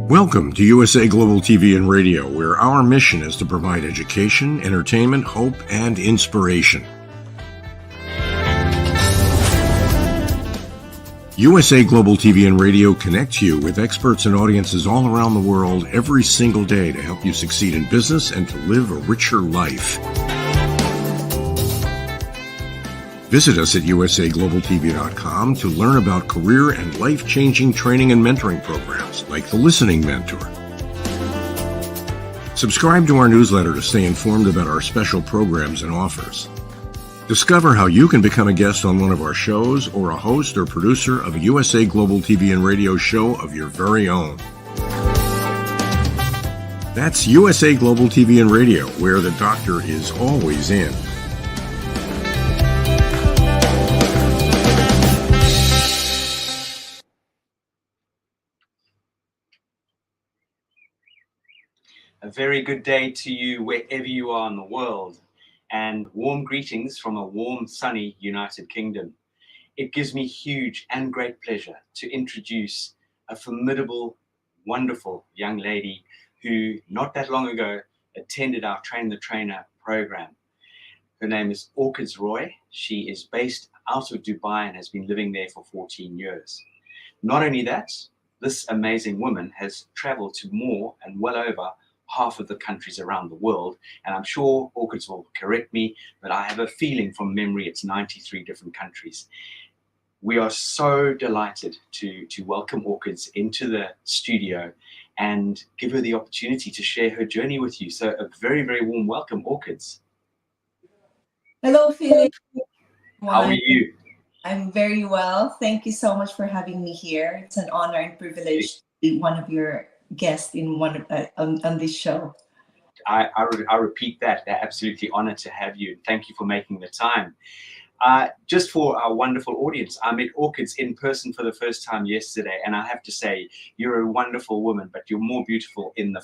Welcome to USA Global TV and Radio, where our mission is to provide education, entertainment, hope, and inspiration. USA Global TV and Radio connects you with experts and audiences all around the world every single day to help you succeed in business and to live a richer life. Visit us at usaglobaltv.com to learn about career and life-changing training and mentoring programs like the Listening Mentor. Subscribe to our newsletter to stay informed about our special programs and offers. Discover how you can become a guest on one of our shows or a host or producer of a USA Global TV and Radio show of your very own. That's USA Global TV and Radio, where the doctor is always in. A very good day to you wherever you are in the world, and warm greetings from a warm, sunny United Kingdom. It gives me huge and great pleasure to introduce a formidable, wonderful young lady who not that long ago attended our Train the Trainer program. Her name is Orchids Roy. She is based out of Dubai and has been living there for 14 years. Not only that, this amazing woman has traveled to more and well over half of the countries around the world, and I'm sure Orchids will correct me, but I have a feeling from memory it's 93 different countries. We are so delighted to welcome Orchids into the studio and give her the opportunity to share her journey with you. So a very, very warm welcome, Orchids. Hello, Philip. How are you? I'm very well. Thank you so much for having me here. It's an honor and privilege to be one of your guest in on this show. I repeat that. They're absolutely honored to have you. Thank you for making the time. Just for our wonderful audience, I met Orchids in person for the first time yesterday, and I have to say, you're a wonderful woman, but you're more beautiful in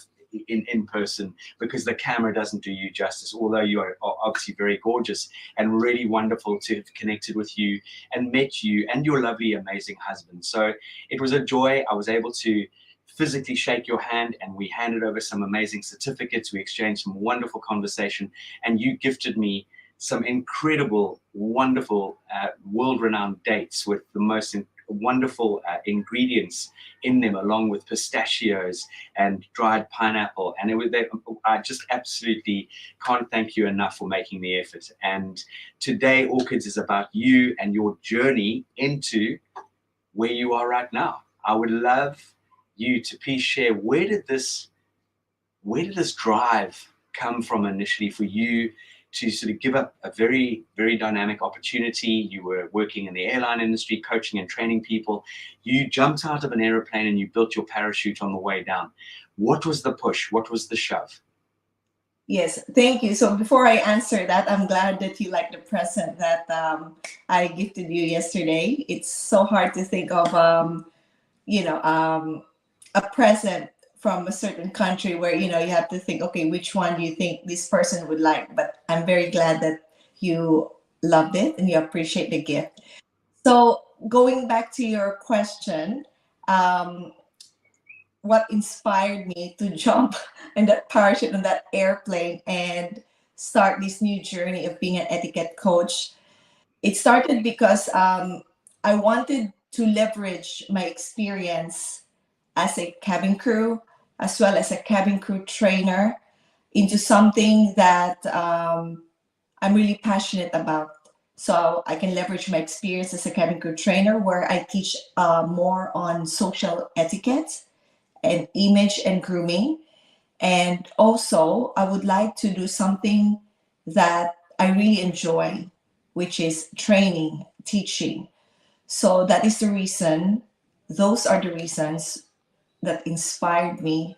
person, because the camera doesn't do you justice, although you are obviously very gorgeous, and really wonderful to have connected with you and met you and your lovely, amazing husband. So it was a joy. I was able to physically shake your hand, and we handed over some amazing certificates. We exchanged some wonderful conversation, and you gifted me some incredible, wonderful, world-renowned dates with the most wonderful ingredients in them, along with pistachios and dried pineapple. And I just absolutely can't thank you enough for making the effort. And today, Orchids is about you and your journey into where you are right now. I would love you to please share, where did this drive come from initially for you to sort of give up a very, very dynamic opportunity? You were working in the airline industry, coaching and training people. You jumped out of an airplane and you built your parachute on the way down. What was the push? What was the shove? Yes, thank you. So before I answer that, I'm glad that you like the present that I gifted you yesterday. It's so hard to think of, a present from a certain country where, you have to think, okay, which one do you think this person would like? But I'm very glad that you loved it and you appreciate the gift. So going back to your question, what inspired me to jump in that parachute on that airplane and start this new journey of being an etiquette coach? It started because I wanted to leverage my experience as a cabin crew, as well as a cabin crew trainer, into something that I'm really passionate about. So I can leverage my experience as a cabin crew trainer, where I teach more on social etiquette and image and grooming. And also, I would like to do something that I really enjoy, which is training, teaching. So that is the reason, those are the reasons that inspired me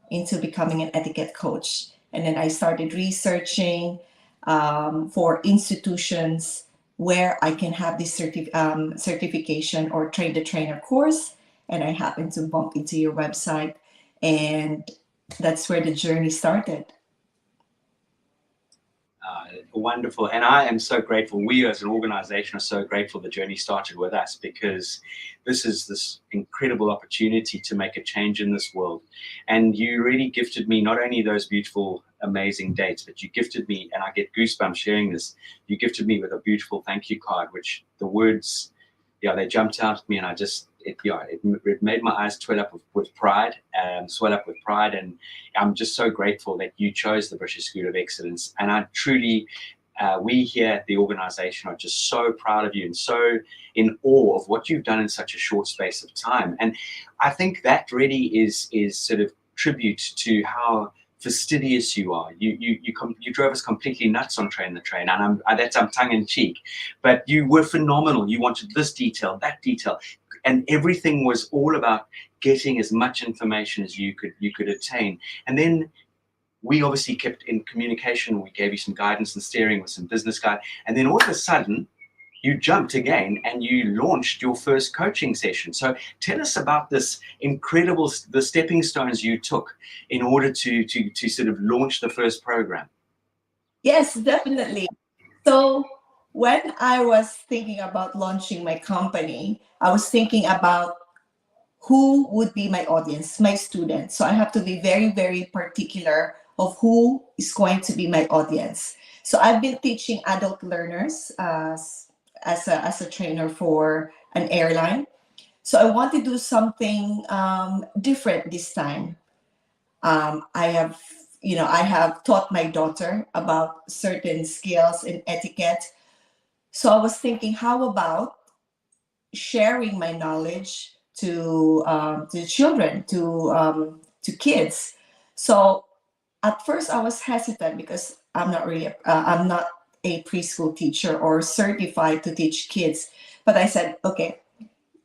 into becoming an etiquette coach. And then I started researching for institutions where I can have this certification or train the trainer course. And I happened to bump into your website, and that's where the journey started. Wonderful. And I am so grateful. We as an organization are so grateful the journey started with us, because this is this incredible opportunity to make a change in this world. And you really gifted me not only those beautiful, amazing dates, but you gifted me, and I get goosebumps sharing this, you gifted me with a beautiful thank you card, which the words, they jumped out at me, and I just, it made my eyes swell up with pride, and I'm just so grateful that you chose the British School of Excellence. And I truly, we here at the organization are just so proud of you and so in awe of what you've done in such a short space of time. And I think that really is sort of tribute to how fastidious you are. You drove us completely nuts on Train the Train, and I'm tongue in cheek, but you were phenomenal. You wanted this detail, that detail, and everything was all about getting as much information as you could attain. And then we obviously kept in communication. We gave you some guidance and steering with some business guide, and then all of a sudden you jumped again and you launched your first coaching session. So tell us about this incredible, the stepping stones you took in order to sort of launch the first program. Yes, definitely. So when I was thinking about launching my company, I was thinking about who would be my audience, my students. So I have to be very, very particular of who is going to be my audience. So I've been teaching adult learners as a trainer for an airline. So I want to do something different this time. I have taught my daughter about certain skills in etiquette. So I was thinking, how about sharing my knowledge to children, to kids. So at first I was hesitant because I'm not a preschool teacher or certified to teach kids. But I said, okay,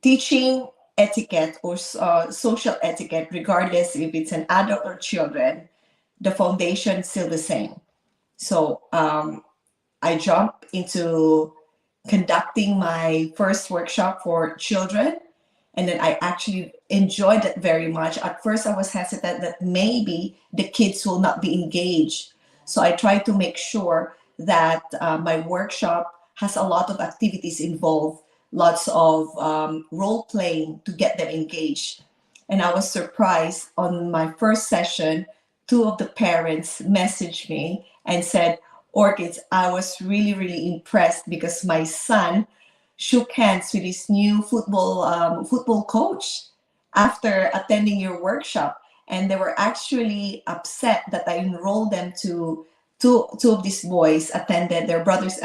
teaching etiquette or social etiquette, regardless if it's an adult or children, the foundation is still the same. So I jumped into conducting my first workshop for children, and then I actually enjoyed it very much. At first I was hesitant that maybe the kids will not be engaged. So I tried to make sure that my workshop has a lot of activities involved, lots of role playing to get them engaged. And I was surprised on my first session, 2 of the parents messaged me and said, Orchids, I was really, really impressed because my son shook hands with his new football coach after attending your workshop. And they were actually upset that I enrolled them to two of these boys attended their brothers,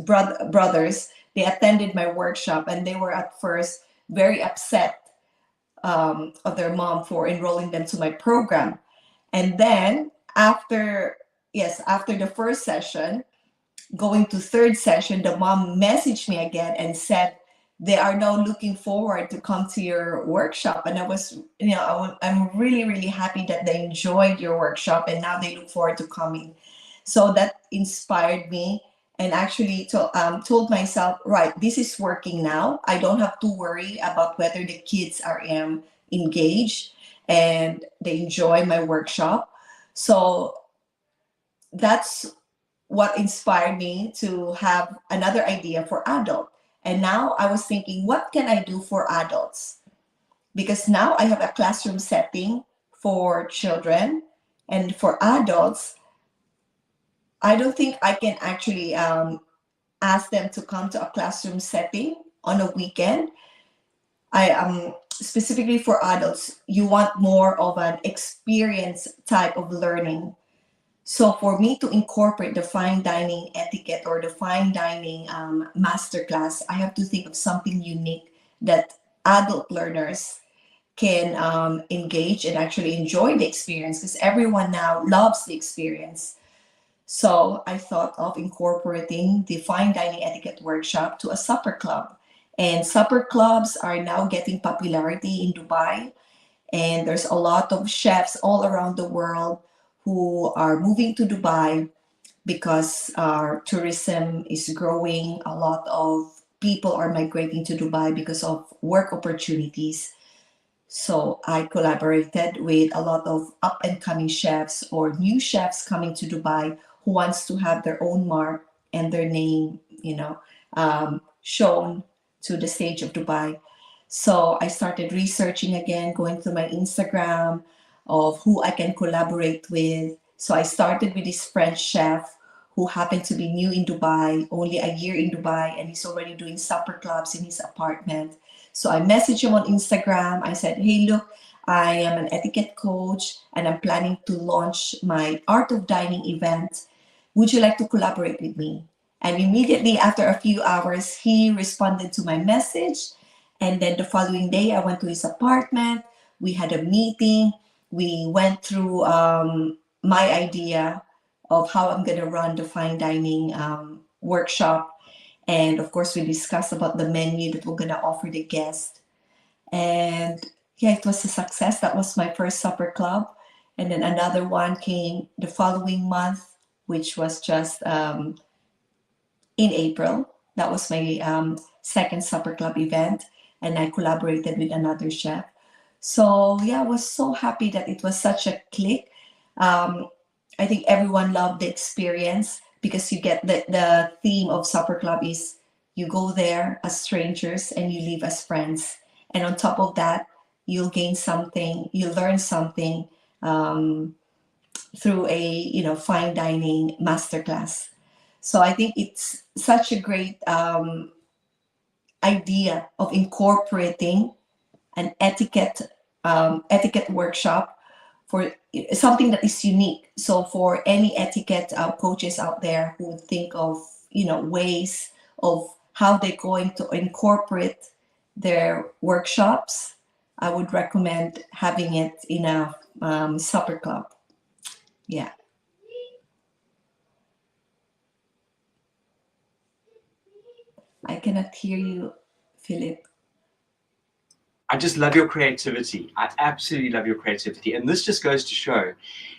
brothers. They attended my workshop, and they were at first very upset of their mom for enrolling them to my program. And then after the first session, going to third session, the mom messaged me again and said they are now looking forward to come to your workshop. And I was, I'm really, really happy that they enjoyed your workshop and now they look forward to coming. So that inspired me, and actually told myself, right, this is working now. I don't have to worry about whether the kids are engaged and they enjoy my workshop. So that's what inspired me to have another idea for adult. And now I was thinking, what can I do for adults? Because now I have a classroom setting for children, and for adults, I don't think I can actually ask them to come to a classroom setting on a weekend. Specifically for adults, you want more of an experience type of learning. So for me to incorporate the fine dining etiquette or the fine dining masterclass, I have to think of something unique that adult learners can engage and actually enjoy the experience, because everyone now loves the experience. So I thought of incorporating the fine dining etiquette workshop to a supper club. And supper clubs are now getting popularity in Dubai. And there's a lot of chefs all around the world who are moving to Dubai because our tourism is growing. A lot of people are migrating to Dubai because of work opportunities. So I collaborated with a lot of up and coming chefs or new chefs coming to Dubai who wants to have their own mark and their name, shown to the stage of Dubai. So I started researching again, going through my Instagram of who I can collaborate with. So I started with this French chef who happened to be new in Dubai, only a year in Dubai, and he's already doing supper clubs in his apartment. So I messaged him on Instagram. I said, hey, look, I am an etiquette coach and I'm planning to launch my Art of Dining event. Would you like to collaborate with me? And immediately after a few hours, he responded to my message. And then the following day, I went to his apartment. We had a meeting. We went through my idea of how I'm going to run the fine dining workshop. And of course, we discussed about the menu that we're going to offer the guests. And yeah, it was a success. That was my first supper club. And then another one came the following month, which was just in April. That was my second supper club event. And I collaborated with another chef. So yeah, I was so happy that it was such a click. I think everyone loved the experience because you get the theme of supper club is you go there as strangers and you leave as friends. And on top of that, you'll gain something, you learn something through a fine dining masterclass. So I think it's such a great idea of incorporating an etiquette workshop for something that is unique. So for any etiquette coaches out there who think of ways of how they're going to incorporate their workshops, I would recommend having it in a supper club. Yeah. I cannot hear you, Philip. I just love your creativity. I absolutely love your creativity. And this just goes to show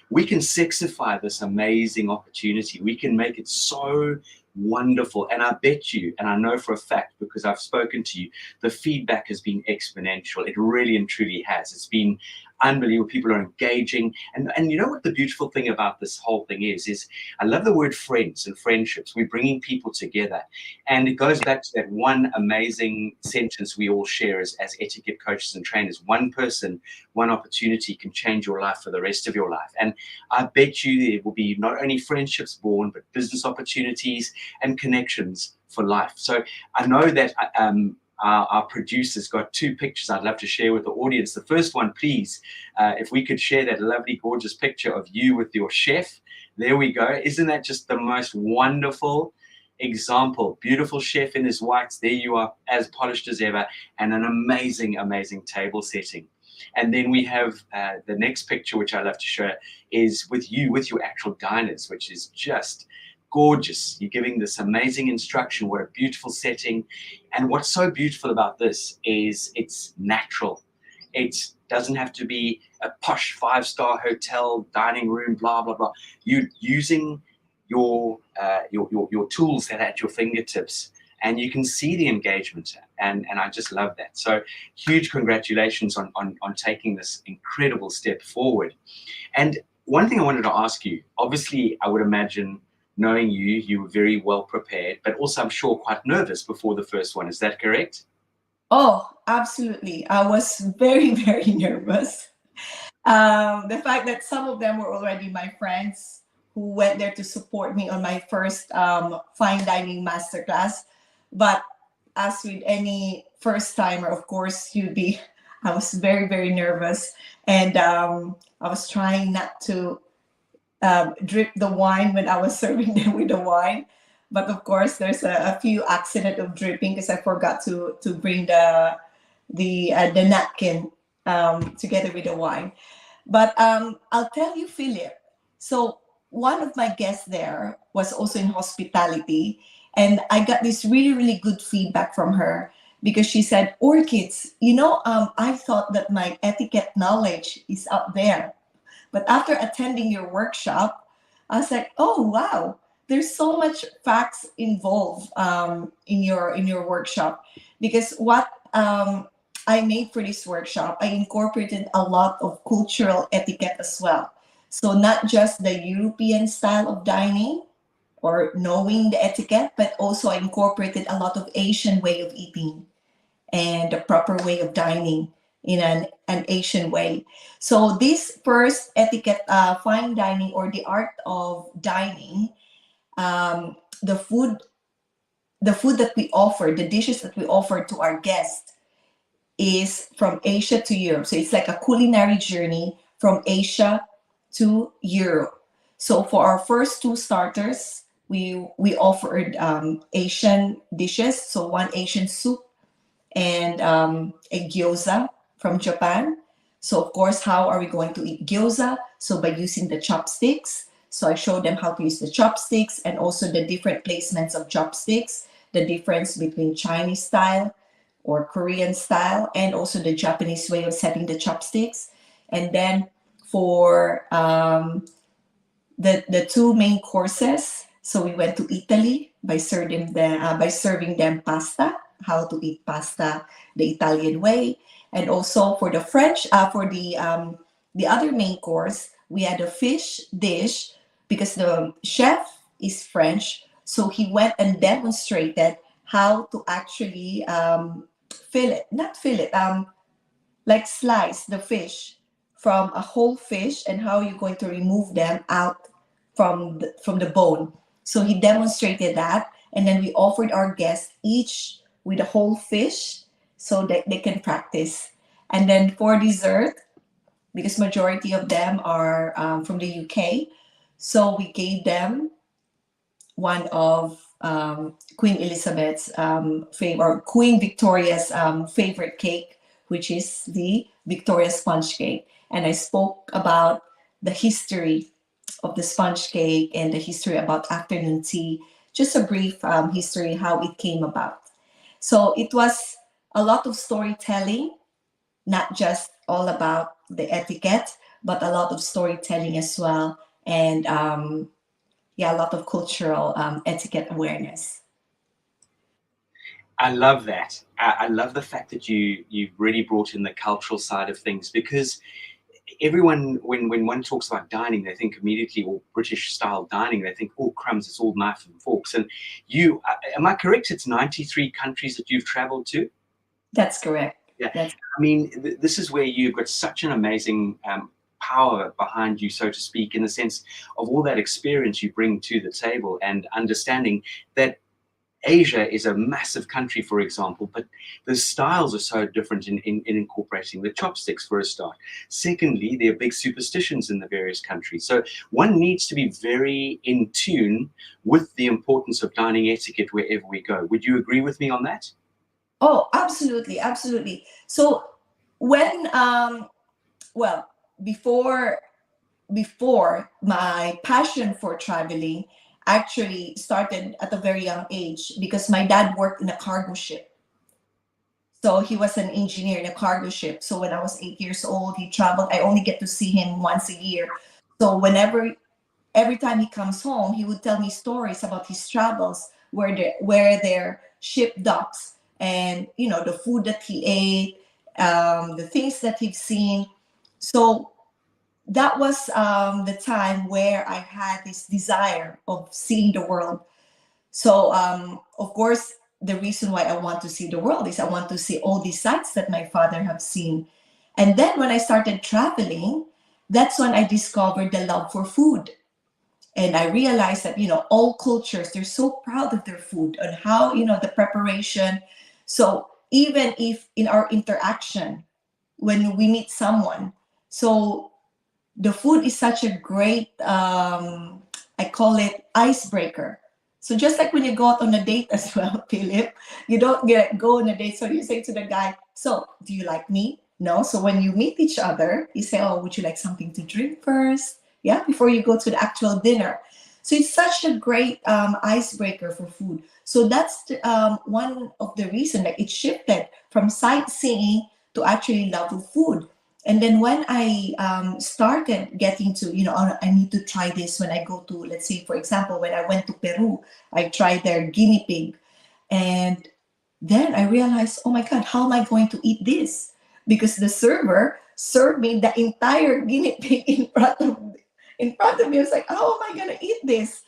we can sexify this amazing opportunity. We can make it so wonderful. And I bet you, and I know for a fact because I've spoken to you, the feedback has been exponential. It really and truly has. It's been unbelievable. People are engaging. And you know what the beautiful thing about this whole thing is I love the word friends and friendships. We're bringing people together. And it goes back to that one amazing sentence we all share as etiquette coaches and trainers. One person, one opportunity can change your life for the rest of your life. And I bet you there will be not only friendships born, but business opportunities and connections for life. So I know that our producer's got two pictures I'd love to share with the audience. The first one, please, if we could share that lovely, gorgeous picture of you with your chef. There we go. Isn't that just the most wonderful example? Beautiful chef in his whites. There you are, as polished as ever, and an amazing, amazing table setting. And then we have the next picture, which I love to show, is with you, with your actual diners, which is just gorgeous. You're giving this amazing instruction. What a beautiful setting. And what's so beautiful about this is it's natural. It doesn't have to be a posh 5-star hotel dining room, blah, blah, blah. You're using your tools that are at your fingertips, and you can see the engagement, and I just love that. So huge congratulations on taking this incredible step forward. And one thing I wanted to ask you, obviously I would imagine, knowing you were very well prepared, but also I'm sure quite nervous before the first one. Is that correct? Oh, absolutely. I was very, very nervous. The fact that some of them were already my friends who went there to support me on my first fine dining masterclass. But as with any first timer, of course, I was very, very nervous. And I was trying not to drip the wine when I was serving them with the wine. But of course, there's a few accident of dripping because I forgot to bring the napkin together with the wine. But I'll tell you, Philip. So one of my guests there was also in hospitality, and I got this really, really good feedback from her because she said, "Orchids, I thought that my etiquette knowledge is out there. But after attending your workshop, I was like, oh, wow, there's so much facts involved in your workshop." Because what I made for this workshop, I incorporated a lot of cultural etiquette as well. So not just the European style of dining or knowing the etiquette, but also I incorporated a lot of Asian way of eating and the proper way of dining in an Asian way. So this first etiquette, fine dining or the art of dining, um, the food, the food that we offer, the dishes that we offer to our guests is from Asia to Europe. So it's like a culinary journey from Asia to Europe. So for our first two starters, we offered Asian dishes. So one Asian soup and a gyoza from Japan. So of course, how are we going to eat gyoza? So by using the chopsticks. So I showed them how to use the chopsticks and also the different placements of chopsticks, the difference between Chinese style or Korean style, and also the Japanese way of setting the chopsticks. And then for the two main courses, so we went to Italy by serving them pasta, how to eat pasta the Italian way, and also for the French, for the other main course, we had a fish dish because the chef is French, so he went and demonstrated how to actually not fillet, like slice the fish from a whole fish and how you're going to remove them out from the bone. So he demonstrated that, and then we offered our guests each with a whole fish so that they can practice. And then for dessert, because majority of them are from the UK, so we gave them one of Queen Elizabeth's favorite, or Queen Victoria's favorite cake, which is the Victoria sponge cake. And I spoke about the history of the sponge cake and the history about afternoon tea, just a brief history how it came about. So it was a lot of storytelling, not just all about the etiquette, but a lot of storytelling as well. And yeah, a lot of cultural etiquette awareness. I love that. I love the fact that you really brought in the cultural side of things, because everyone, when one talks about dining, they think immediately, or British style dining, they think, oh crumbs, it's all knife and forks. And you, am I correct? It's 93 countries that you've traveled to. That's correct. Yeah. That's I mean, this is where you've got such an amazing power behind you, so to speak, in the sense of all that experience you bring to the table and understanding that Asia is a massive country, for example, but the styles are so different in incorporating the chopsticks, for a start. Secondly, there are big superstitions in the various countries. So one needs to be very in tune with the importance of dining etiquette wherever we go. Would you agree with me on that? Oh, absolutely, absolutely. So when well, before my passion for traveling actually started at a very young age because my dad worked in a cargo ship. So he was an engineer in a cargo ship. So when I was 8 years old, he traveled. I only get to see him once a year. So every time he comes home, he would tell me stories about his travels, where their ship docks, and the food that he ate, the things that he's seen. So that was the time where I had this desire of seeing the world. So of course, the reason why I want to see the world is I want to see all these sites that my father have seen. And then when I started traveling, that's when I discovered the love for food. And I realized that, all cultures, they're so proud of their food and how, the preparation. So even if in our interaction, when we meet someone, so the food is such a great, I call it icebreaker. So just like when you go out on a date as well, Philip, you don't go on a date. So you say to the guy, so do you like me? No. So when you meet each other, you say, oh, would you like something to drink first? Yeah, before you go to the actual dinner. So it's such a great icebreaker for food. So that's one of the reasons that it shifted from sightseeing to actually love of food. And then when I started getting to, oh, I need to try this when I go to, let's say, for example, when I went to Peru, I tried their guinea pig. And then I realized, oh my God, how am I going to eat this? Because the server served me the entire guinea pig in front of me. I was like, how am I going to eat this?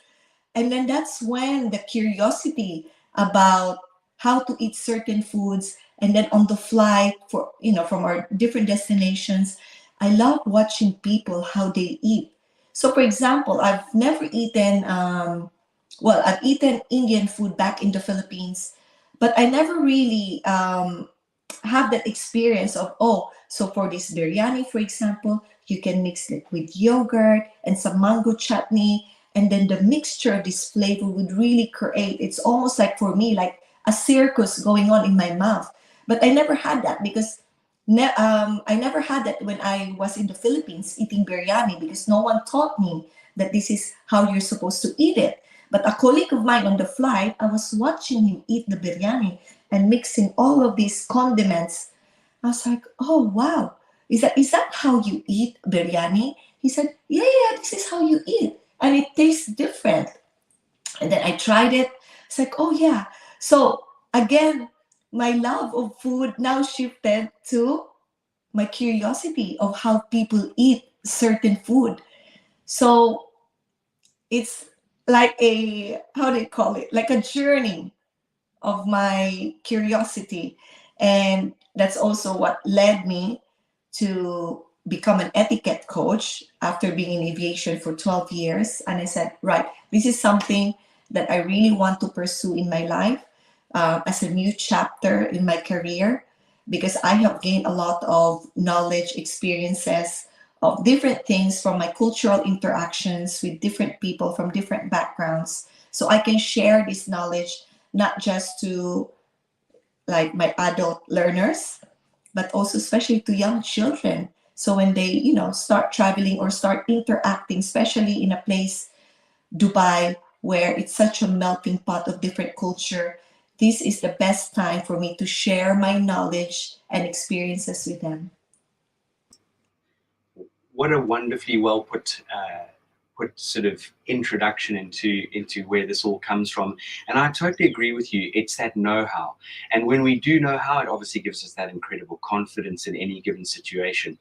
And then that's when the curiosity about how to eat certain foods, and then on the flight for, from our different destinations, I love watching people how they eat. So for example, I've never eaten I've eaten Indian food back in the Philippines, but I never really have that experience of, oh, so for this biryani, for example, you can mix it with yogurt and some mango chutney, and then the mixture of this flavor would really create, it's almost like for me like a circus going on in my mouth. But I never had that because I never had that when I was in the Philippines eating biryani, because no one taught me that this is how you're supposed to eat it. But a colleague of mine on the flight, I was watching him eat the biryani and mixing all of these condiments. I was like, oh wow, is that how you eat biryani? He said, yeah, yeah, this is how you eat, and it tastes different. And then I tried it. It's like, oh yeah. So again, my love of food now shifted to my curiosity of how people eat certain food. So it's like a, how do you call it? Like a journey of my curiosity. And that's also what led me to become an etiquette coach after being in aviation for 12 years. And I said, right, this is something that I really want to pursue in my life as a new chapter in my career, because I have gained a lot of knowledge, experiences of different things from my cultural interactions with different people from different backgrounds. So I can share this knowledge not just to like my adult learners, but also especially to young children. So when they, start traveling or start interacting, especially in a place, Dubai, where it's such a melting pot of different culture, this is the best time for me to share my knowledge and experiences with them. What a wonderfully well put sort of introduction into where this all comes from. And I totally agree with you. It's that know-how. And when we do know how, it obviously gives us that incredible confidence in any given situation.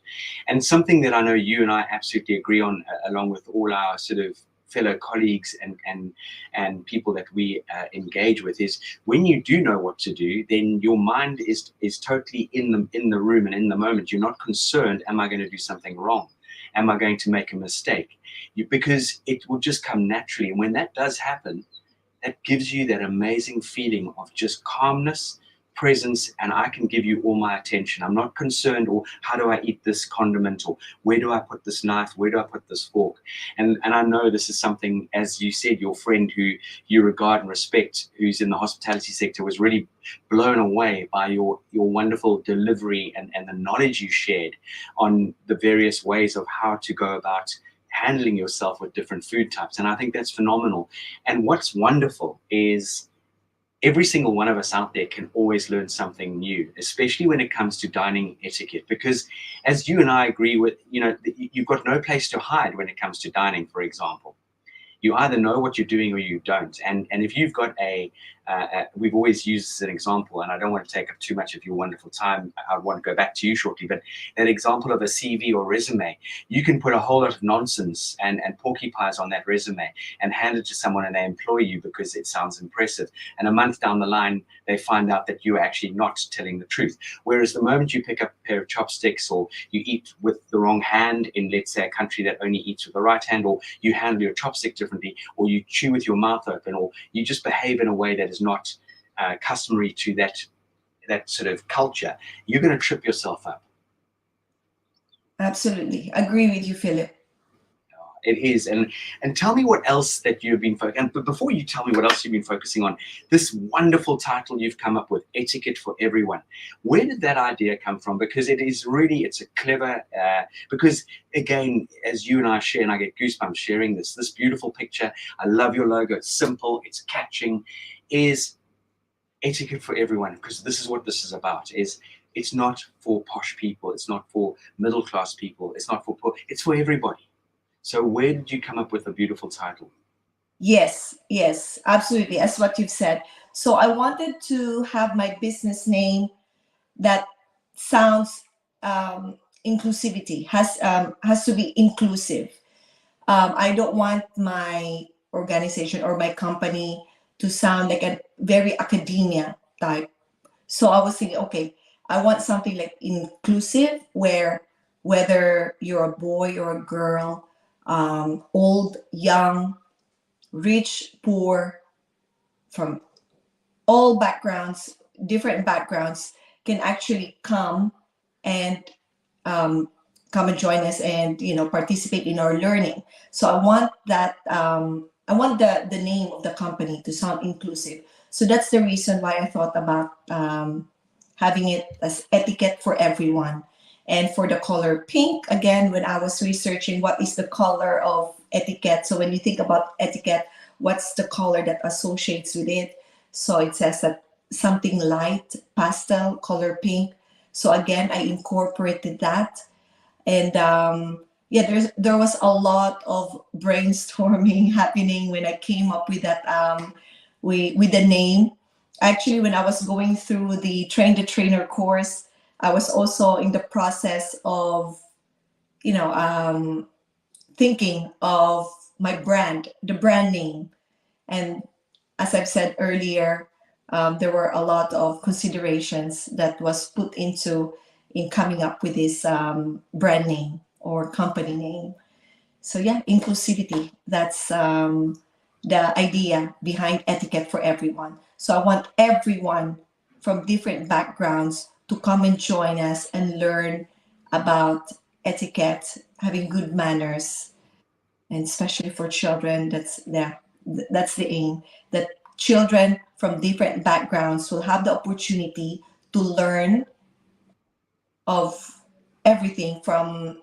And something that I know you and I absolutely agree on, along with all our sort of fellow colleagues and people that we engage with, is when you do know what to do, then your mind is totally in the room and in the moment. You're not concerned, am I going to do something wrong? Am I going to make a mistake? Because it will just come naturally. And when that does happen, that gives you that amazing feeling of just calmness, presence, and I can give you all my attention. I'm not concerned, or how do I eat this condiment, or where do I put this knife, where do I put this fork? And I know this is something, as you said, your friend who you regard and respect, who's in the hospitality sector, was really blown away by your wonderful delivery and the knowledge you shared on the various ways of how to go about handling yourself with different food types. And I think that's phenomenal. And what's wonderful is every single one of us out there can always learn something new, especially when it comes to dining etiquette, because as you and I agree with, you've got no place to hide when it comes to dining, for example. You either know what you're doing or you don't. And if you've got we've always used as an example, and I don't want to take up too much of your wonderful time, I want to go back to you shortly, but that example of a CV or resume, you can put a whole lot of nonsense and porcupines on that resume and hand it to someone and they employ you because it sounds impressive. And a month down the line, they find out that you're actually not telling the truth. Whereas the moment you pick up a pair of chopsticks, or you eat with the wrong hand in, let's say, a country that only eats with the right hand, or you handle your chopstick differently, or you chew with your mouth open, or you just behave in a way that is not customary to that sort of culture, you're going to trip yourself up. Absolutely. Agree with you, Philip. It is. And tell me what else that you've been focusing. But before you tell me what else you've been focusing on, this wonderful title you've come up with, Etiquette for Everyone. Where did that idea come from? Because it's a clever, because again, as you and I share, and I get goosebumps sharing this beautiful picture. I love your logo. It's simple, it's catching, is Etiquette for Everyone, because this is what this is about. It's not for posh people, it's not for middle class people, it's not for poor, it's for everybody. So where did you come up with a beautiful title? Yes, absolutely. As what you've said. So I wanted to have my business name that sounds inclusivity, has to be inclusive. I don't want my organization or my company to sound like a very academia type. So I was thinking, okay, I want something like inclusive, where whether you're a boy or a girl, old, young, rich, poor, from all backgrounds, different backgrounds, can actually come and um, come and join us and participate in our learning. So I want that. I want the name of the company to sound inclusive. So that's the reason why I thought about having it as Etiquette for Everyone. And for the color pink, again, when I was researching what is the color of etiquette, so when you think about etiquette, what's the color that associates with it? So it says that something light, pastel, color pink. So again, I incorporated that. And yeah, there was a lot of brainstorming happening when I came up with that with the name. Actually, when I was going through the train the trainer course, I was also in the process of thinking of my brand, the brand name. And as I've said earlier, there were a lot of considerations that was put into in coming up with this brand name or company name. So yeah, inclusivity. That's the idea behind Etiquette for Everyone. So I want everyone from different backgrounds to come and join us and learn about etiquette, having good manners, and especially for children. That's the aim, that children from different backgrounds will have the opportunity to learn of everything from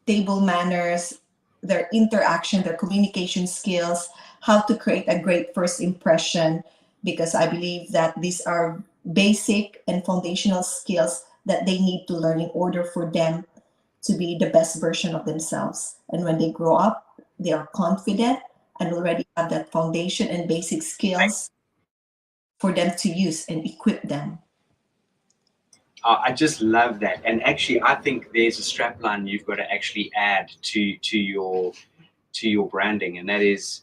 table manners, their interaction, their communication skills, how to create a great first impression, because I believe that these are basic and foundational skills that they need to learn in order for them to be the best version of themselves. And when they grow up, they are confident and already have that foundation and basic skills for them to use and equip them. I just love that. And actually, I think there's a strapline you've got to actually add to your branding, and that is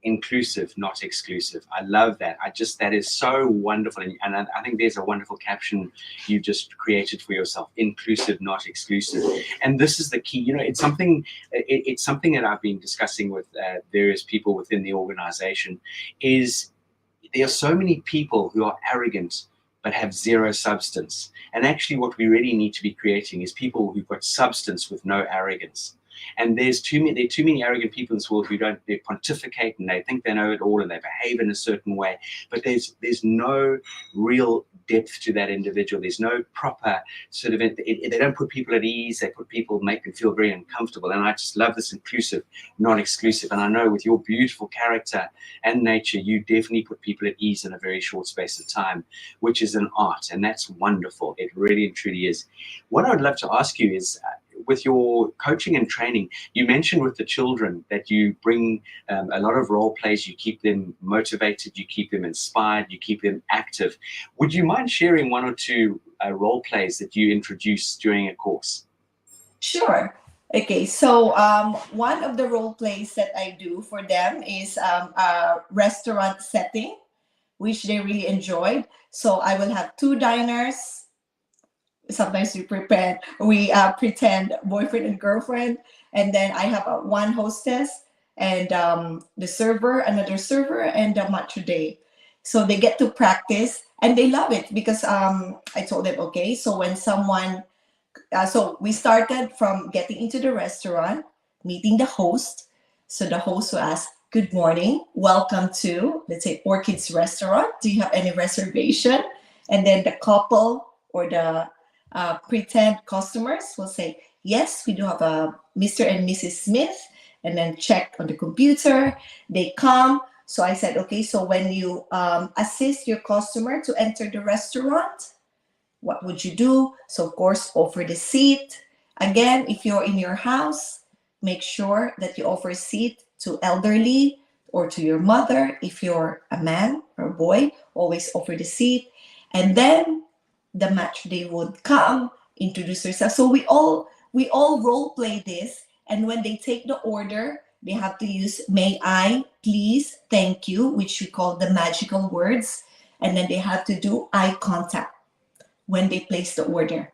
inclusive, not exclusive. I love that. That is so wonderful. And I think there's a wonderful caption you just created for yourself: inclusive, not exclusive. And this is the key. It's something that I've been discussing with various people within the organization. Is there are so many people who are arrogant but have zero substance. And actually what we really need to be creating is people who've got substance with no arrogance. And there are too many arrogant people in this world who they pontificate and they think they know it all and they behave in a certain way, but there's no real depth to that individual. There's no proper sort of, they don't put people at ease. They make them feel very uncomfortable. And I just love this inclusive, not exclusive. And I know with your beautiful character and nature, you definitely put people at ease in a very short space of time, which is an art. And that's wonderful. It really and truly is. What I would love to ask you is, with your coaching and training, you mentioned with the children that you bring a lot of role plays, you keep them motivated, you keep them inspired, you keep them active. Would you mind sharing one or two role plays that you introduce during a course? Sure. Okay, so one of the role plays that I do for them is a restaurant setting, which they really enjoyed. So I will have two diners. Sometimes we pretend boyfriend and girlfriend, and then I have one hostess and the server, another server, and the matcha day. So they get to practice and they love it because I told them, okay, so when someone so we started from getting into the restaurant, meeting the host. So the host will ask, good morning, welcome to, let's say, Orchids restaurant. Do you have any reservation? And then the couple or the pretend customers will say, yes, we do have a Mr. and Mrs. Smith, and then check on the computer. They come. So I said, okay, so when you assist your customer to enter the restaurant, what would you do? So of course, offer the seat. Again, if you're in your house, make sure that you offer a seat to elderly or to your mother. If you're a man or a boy, always offer the seat. And then the match day would come, introduce yourself. So we all role play this, and when they take the order, they have to use may I, please, thank you, which we call the magical words. And then they have to do eye contact when they place the order.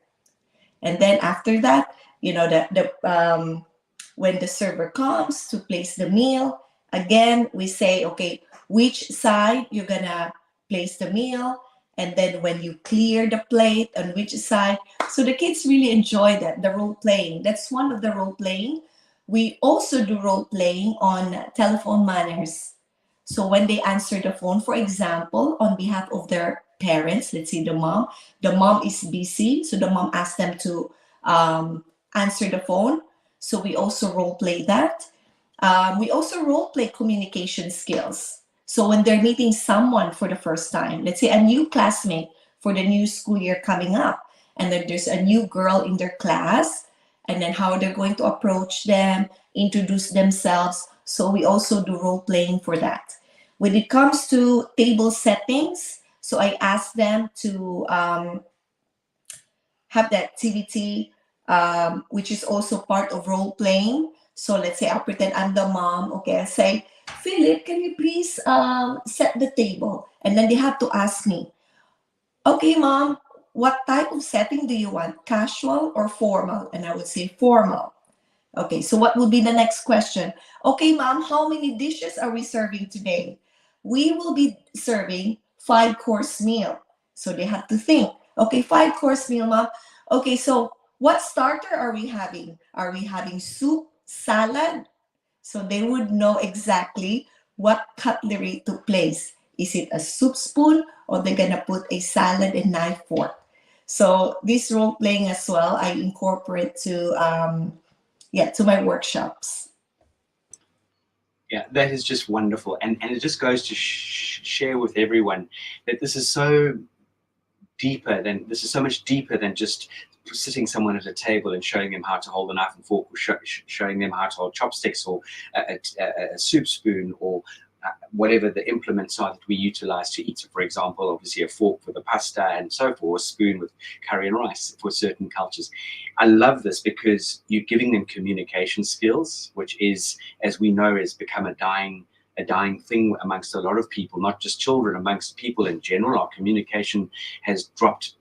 And then after that, when the server comes to place the meal, again, we say, okay, which side you're gonna place the meal, and then when you clear the plate, on which side. So the kids really enjoy that, the role playing. That's one of the role playing. We also do role playing on telephone manners. So when they answer the phone, for example, on behalf of their parents, let's say the mom is busy, so the mom asks them to answer the phone. So we also role play that. We also role play communication skills. So when they're meeting someone for the first time, let's say a new classmate for the new school year coming up, and then there's a new girl in their class, and then how they're going to approach them, introduce themselves. So we also do role playing for that. When it comes to table settings, so I ask them to have the activity, which is also part of role playing. So let's say I'll pretend I'm the mom. Okay, I say, Philip, can you please set the table? And then they have to ask me, okay, mom, what type of setting do you want? Casual or formal? And I would say formal. Okay, so what would be the next question? Okay, mom, how many dishes are we serving today? We will be serving 5-course meal. So they have to think, okay, 5-course meal, mom. Okay, so what starter are we having? Are we having soup, salad? So they would know exactly what cutlery to place. Is it a soup spoon, or they're gonna put a salad and knife fork? So this role playing as well, I incorporate to my workshops. Yeah, that is just wonderful. And it just goes to share with everyone that this is so much deeper than just sitting someone at a table and showing them how to hold a knife and fork, or showing them how to hold chopsticks, or a soup spoon, or whatever the implements are that we utilize to eat. For example, obviously a fork for the pasta and so forth, a spoon with curry and rice for certain cultures. I love this because you're giving them communication skills, which is, as we know, has become a dying thing amongst a lot of people, not just children, amongst people in general. Our communication has dropped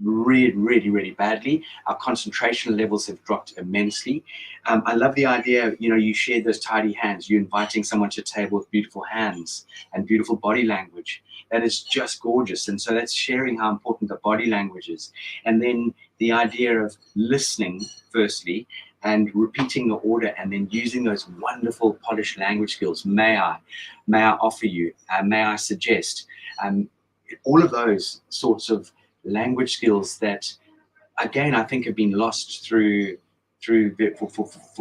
really badly. Our concentration levels have dropped immensely. I love the idea, you shared those tidy hands, you inviting someone to a table with beautiful hands and beautiful body language. That is just gorgeous. And so that's sharing how important the body language is. And then the idea of listening firstly, and repeating the order, and then using those wonderful polished language skills. May I offer you, may I suggest, all of those sorts of language skills that, again, I think have been lost for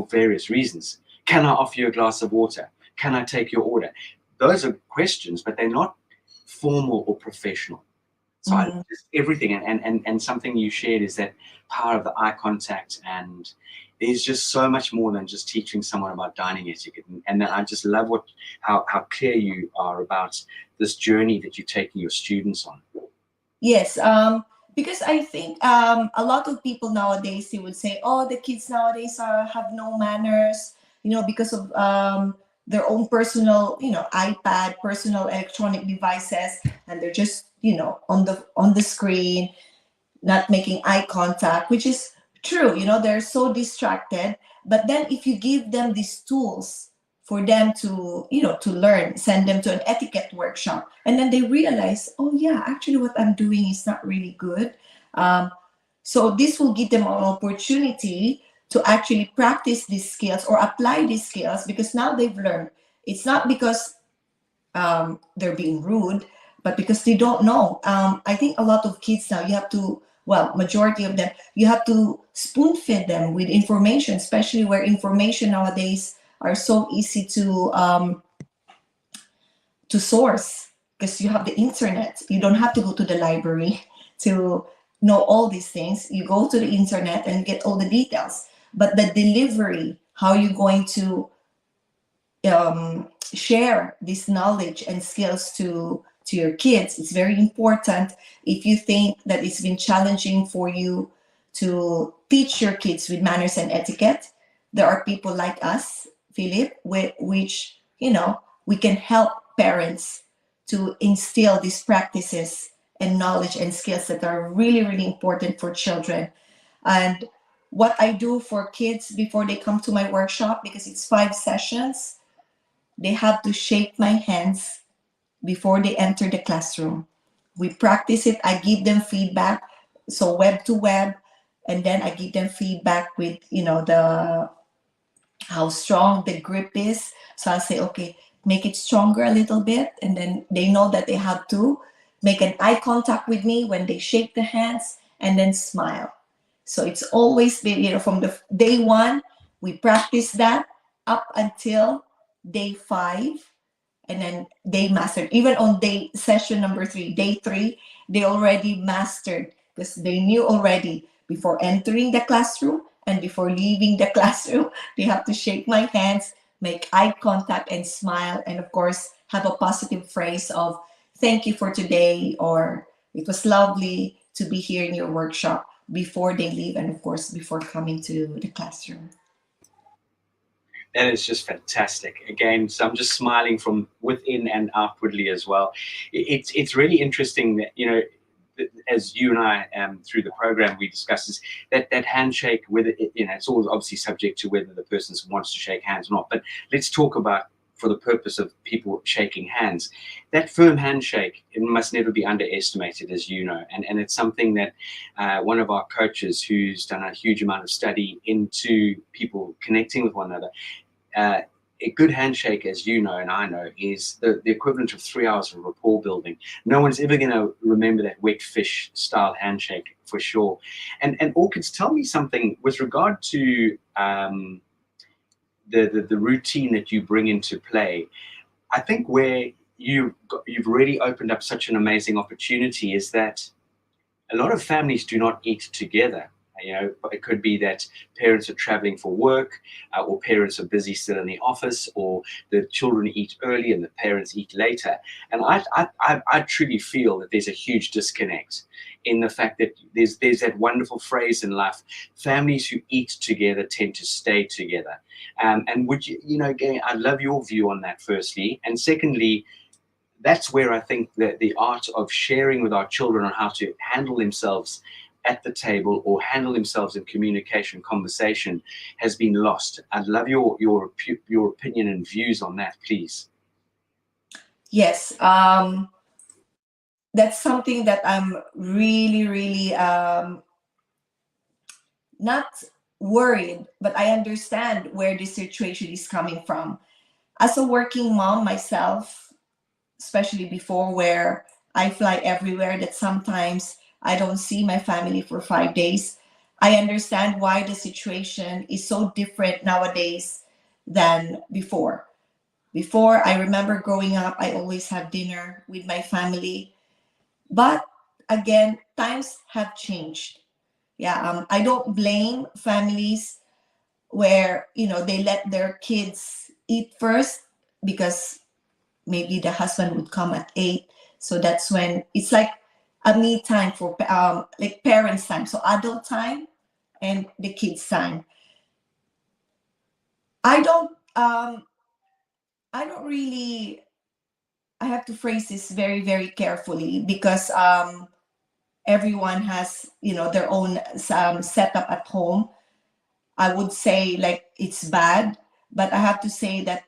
various reasons. Can I offer you a glass of water? Can I take your order? Those are questions, but they're not formal or professional. So just everything, and something you shared is that power of the eye contact, and there's just so much more than just teaching someone about dining etiquette. And I just love how clear you are about this journey that you're taking your students on. Yes, because I think a lot of people nowadays, they would say, oh, the kids nowadays have no manners, because of their own personal, iPad, personal electronic devices, and they're just, on the screen, not making eye contact, which is true. They're so distracted. But then if you give them these tools for them to, to learn, send them to an etiquette workshop, and then they realize, oh yeah, actually what I'm doing is not really good. So this will give them an opportunity to actually practice these skills or apply these skills, because now they've learned. It's not because they're being rude, but because they don't know. I think a lot of kids now, majority of them, you have to spoon feed them with information, especially where information nowadays are so easy to source, because you have the internet. You don't have to go to the library to know all these things. You go to the internet and get all the details. But the delivery, how you're going to share this knowledge and skills to your kids, it's very important. If you think that it's been challenging for you to teach your kids with manners and etiquette, there are people like us Philip, which, we can help parents to instill these practices and knowledge and skills that are really, really important for children. And what I do for kids before they come to my workshop, because it's 5 sessions, they have to shake my hands before they enter the classroom. We practice it. I give them feedback, so web to web, and then I give them feedback with, the how strong the grip is. So I'll say, okay, make it stronger a little bit, and then they know that they have to make an eye contact with me when they shake the hands, and then smile. So it's always been, from the day one, we practice that up until day 5, and then they mastered. Even on session number 3, day 3, they already mastered, because they knew already before entering the classroom and before leaving the classroom, they have to shake my hands, make eye contact, and smile, and of course have a positive phrase of thank you for today, or it was lovely to be here in your workshop, before they leave, and of course before coming to the classroom. That is just fantastic. Again, so I'm just smiling from within and outwardly as well. It's really interesting that, as you and I, through the program, we discussed is that handshake, whether it's always obviously subject to whether the person wants to shake hands or not. But let's talk about, for the purpose of people shaking hands, that firm handshake, it must never be underestimated, as you know. And it's something that one of our coaches, who's done a huge amount of study into people connecting with one another, a good handshake, as you know and I know, is the equivalent of 3 hours of rapport building. No one's ever going to remember that wet fish style handshake, for sure. And Orchids, tell me something with regard to the routine that you bring into play. I think where you've really opened up such an amazing opportunity is that a lot of families do not eat together. It could be that parents are traveling for work, or parents are busy still in the office, or the children eat early and the parents eat later. And I truly feel that there's a huge disconnect in the fact that there's that wonderful phrase in life: families who eat together tend to stay together. And would you, again, I love your view on that, firstly. And secondly, that's where I think that the art of sharing with our children on how to handle themselves at the table or handle themselves in communication, conversation, has been lost. I'd love your opinion and views on that, please. Yes, that's something that I'm really, really not worried, but I understand where this situation is coming from. As a working mom myself, especially before, where I fly everywhere, that sometimes I don't see my family for 5 days. I understand why the situation is so different nowadays than before. Before, I remember growing up, I always have dinner with my family. But again, times have changed. Yeah, I don't blame families where, they let their kids eat first, because maybe the husband would come at 8. So that's when it's like a me time for like parents time. So adult time and the kids time. I don't really, I have to phrase this very, very carefully, because everyone has, their own setup at home. I would say like it's bad, but I have to say that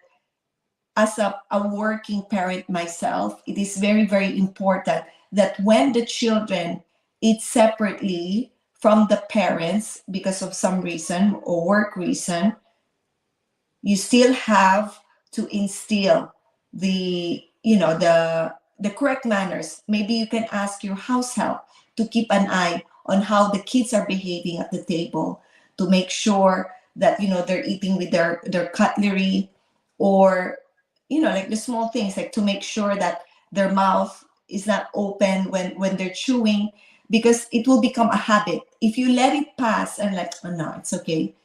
as a working parent myself, it is very, very important that when the children eat separately from the parents because of some reason or work reason, you still have to instill the correct manners. Maybe you can ask your house help to keep an eye on how the kids are behaving at the table, to make sure that they're eating with their cutlery, or like the small things, like to make sure that their mouth is not open when they're chewing, because it will become a habit. If you let it pass and like, oh no, it's okay,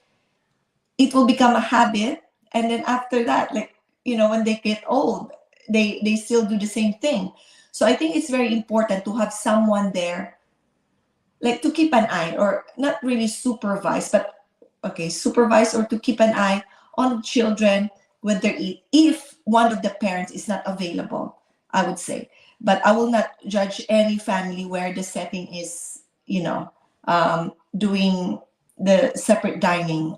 it will become a habit. And then after that, like, when they get old, they still do the same thing. So I think it's very important to have someone there, like to keep an eye, or not really supervise, but okay, supervise, or to keep an eye on children when they eat, if one of the parents is not available, I would say. But I will not judge any family where the setting is, doing the separate dining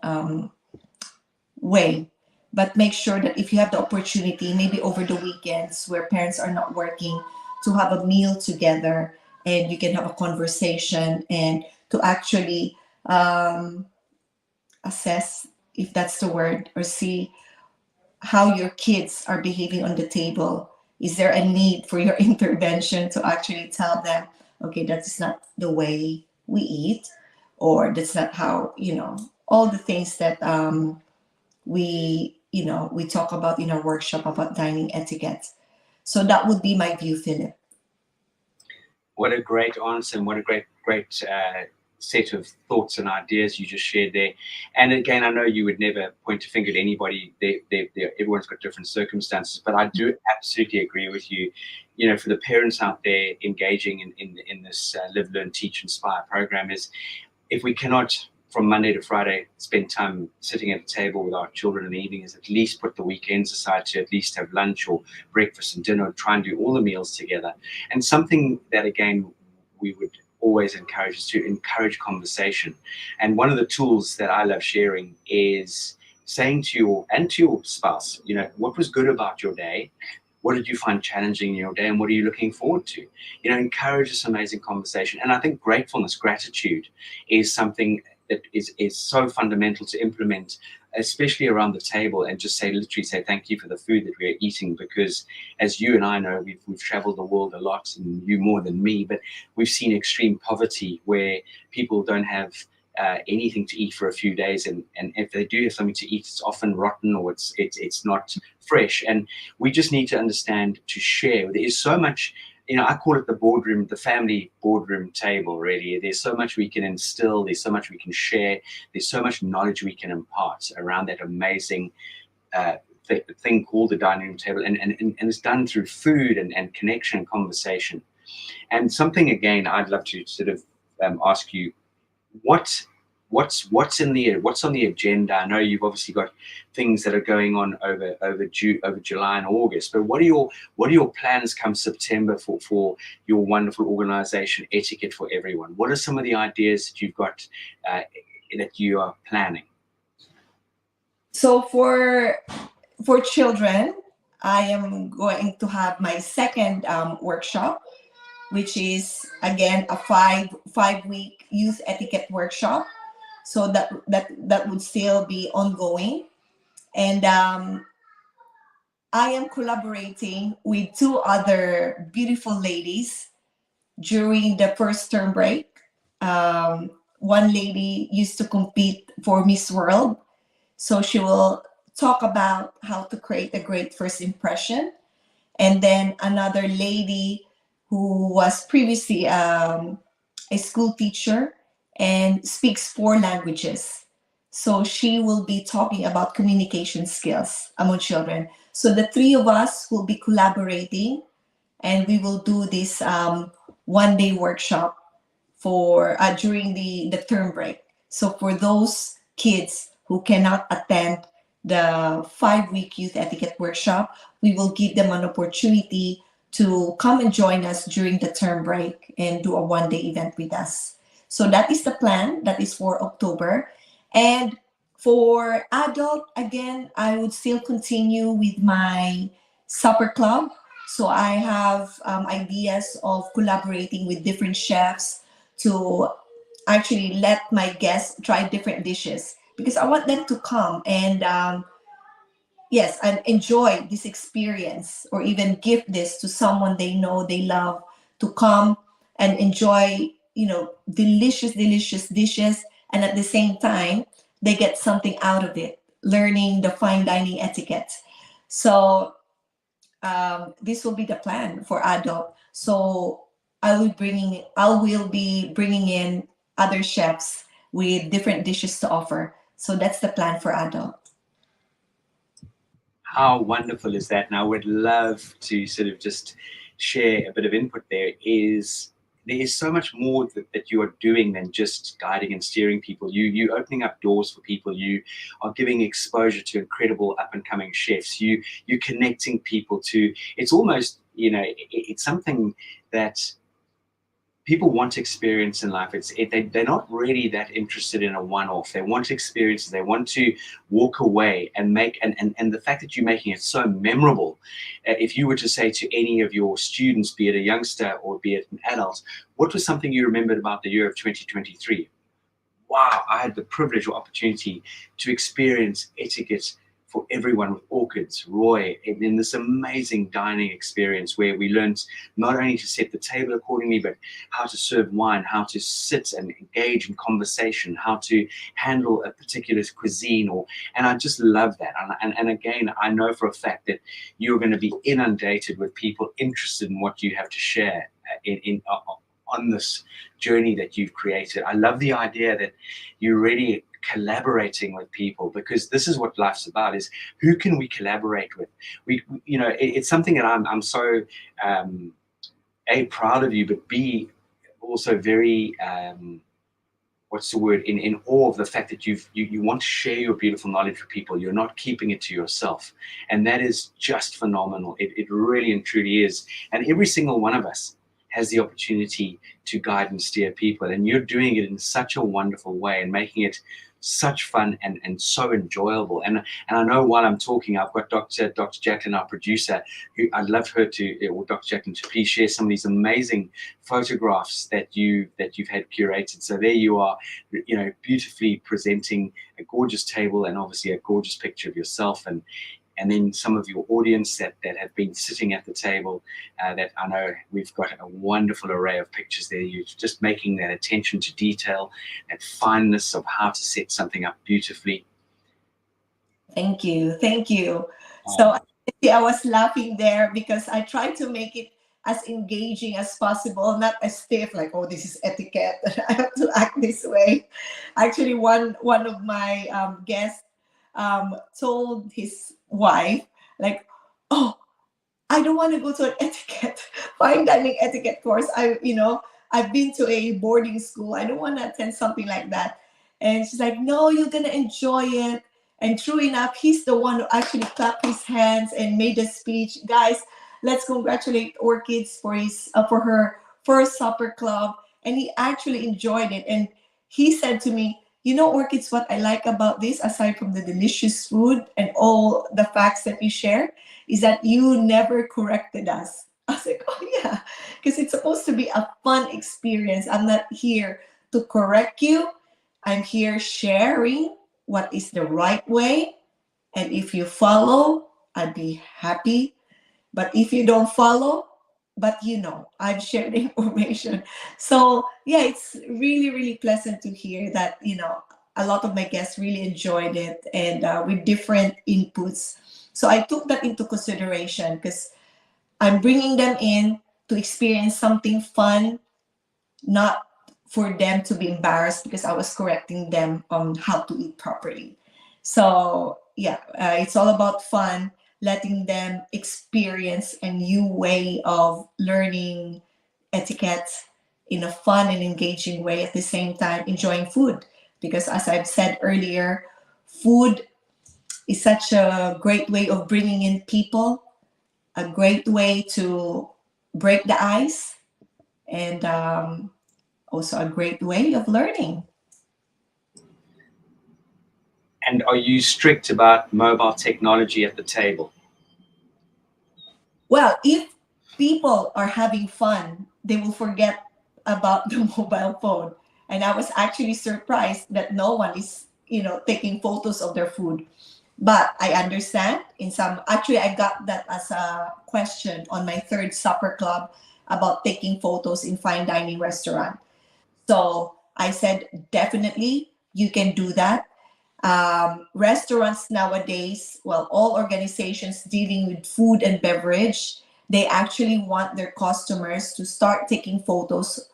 way. But make sure that if you have the opportunity, maybe over the weekends where parents are not working, to have a meal together and you can have a conversation and to actually assess, if that's the word, or see how your kids are behaving on the table. Is there a need for your intervention to actually tell them, okay, that's not the way we eat, or that's not how, all the things that we talk about in our workshop about dining etiquette. So that would be my view, Philip. What a great answer, and what a great set of thoughts and ideas you just shared there. And again, I know you would never point a finger at anybody. Everyone's got different circumstances, but I do absolutely agree with you. For the parents out there engaging in this Live, Learn, Teach, Inspire program, is if we cannot from Monday to Friday spend time sitting at a table with our children in the evening, is at least put the weekends aside to at least have lunch or breakfast and dinner, try and do all the meals together. And something that, again, we would always encourage is to encourage conversation. And one of the tools that I love sharing is saying to your spouse, what was good about your day? What did you find challenging in your day, and what are you looking forward to? Encourage this amazing conversation. And I think gratefulness, gratitude is something that is so fundamental to implement, especially around the table, and just literally say thank you for the food that we're eating, because as you and I know, we've traveled the world a lot, and you more than me, but we've seen extreme poverty where people don't have anything to eat for a few days, and if they do have something to eat, it's often rotten, or it's not fresh. And we just need to understand to share. There is so much, I call it the family boardroom table, really. There's so much we can instill, there's so much we can share, there's so much knowledge we can impart around that amazing thing called the dining room table, and it's done through food and connection and conversation. And something, again, I'd love to sort of ask you, what's on the agenda? I know you've obviously got things that are going on over July and August, but what are your plans come September for your wonderful organization, Etiquette for Everyone? What are some of the ideas that you've got that you are planning? So for children, I am going to have my second workshop, which is again a five-week youth etiquette workshop. So that would still be ongoing. And I am collaborating with two other beautiful ladies during the first term break. One lady used to compete for Miss World, so she will talk about how to create a great first impression. And then another lady who was previously a school teacher and speaks 4 languages. So she will be talking about communication skills among children. So the 3 of us will be collaborating, and we will do this one-day workshop for during the term break. So for those kids who cannot attend the 5-week youth etiquette workshop, we will give them an opportunity to come and join us during the term break and do a one-day event with us. So that is the plan. That is for October. And for adult, again, I would still continue with my supper club. So I have ideas of collaborating with different chefs to actually let my guests try different dishes, because I want them to come and yes, and enjoy this experience, or even give this to someone they know they love, to come and enjoy, delicious dishes, and at the same time they get something out of it, learning the fine dining etiquette. So this will be the plan for adult. So I will be bringing in other chefs with different dishes to offer. So that's the plan for adult. How wonderful is that? And I would love to sort of just share a bit of input there. Is there is so much more that you are doing than just guiding and steering people. You opening up doors for people. You are giving exposure to incredible up and coming chefs. You connecting people to. It's almost, you know, it's something that people want to experience in life. They're not really that interested in a one-off. They want experiences. They want to walk away and make, and the fact that you're making it so memorable. If you were to say to any of your students, be it a youngster or be it an adult, what was something you remembered about the year of 2023? Wow, I had the privilege or opportunity to experience Etiquette for Everyone with Orchids Roy in this amazing dining experience where we learned not only to set the table accordingly, but how to serve wine, how to sit and engage in conversation, how to handle a particular cuisine, and I just love that. And again, I know for a fact that you're going to be inundated with people interested in what you have to share on this journey that you've created. I love the idea that you're really collaborating with people, because this is what life's about, is who can we collaborate with. You know, it's something that I'm so A, proud of you, but B, also very what's the word, in awe of the fact that you want to share your beautiful knowledge with people. You're not keeping it to yourself, and that is just phenomenal. It really and truly is. And every single one of us has the opportunity to guide and steer people, and you're doing it in such a wonderful way and making it such fun and so enjoyable. And I know while I'm talking, I've got Dr. Jacqueline, our producer, who I'd love her to, or Dr. Jacqueline, to please share some of these amazing photographs that you've had curated. So there you are, you know, beautifully presenting a gorgeous table and obviously a gorgeous picture of yourself, and then some of your audience that have been sitting at the table, that I know we've got a wonderful array of pictures there. You're just making that attention to detail, that fineness of how to set something up beautifully. Thank you. Thank you. So I was laughing there because I tried to make it as engaging as possible, not as stiff, like, oh, this is etiquette. I have to act this way. Actually, one of my guests told his wife, like, oh, I don't want to go to an etiquette, fine dining etiquette course. I've been to a boarding school. I don't want to attend something like that. And she's like, no, you're going to enjoy it. And true enough, he's the one who actually clapped his hands and made a speech. Guys, let's congratulate Orchids for her first supper club. And he actually enjoyed it. And he said to me, you know, Orchids, what I like about this, aside from the delicious food and all the facts that you share, is that you never corrected us. I was like, oh yeah, because it's supposed to be a fun experience. I'm not here to correct you. I'm here sharing what is the right way. And if you follow, I'd be happy. But if you don't follow, but you know, I've shared the information. So yeah, it's really, really pleasant to hear that, you know, a lot of my guests really enjoyed it, and with different inputs. So I took that into consideration because I'm bringing them in to experience something fun, not for them to be embarrassed because I was correcting them on how to eat properly. So yeah, it's all about fun, letting them experience a new way of learning etiquette in a fun and engaging way, at the same time enjoying food. Because as I've said earlier, food is such a great way of bringing in people, a great way to break the ice, and also a great way of learning. And are you strict about mobile technology at the table? Well, if people are having fun, they will forget about the mobile phone. And I was actually surprised that no one is, you know, taking photos of their food. But I understand in some, actually, I got that as a question on my third supper club about taking photos in fine dining restaurant. So I said, definitely, you can do that. Restaurants nowadays, well, all organizations dealing with food and beverage, they actually want their customers to start taking photos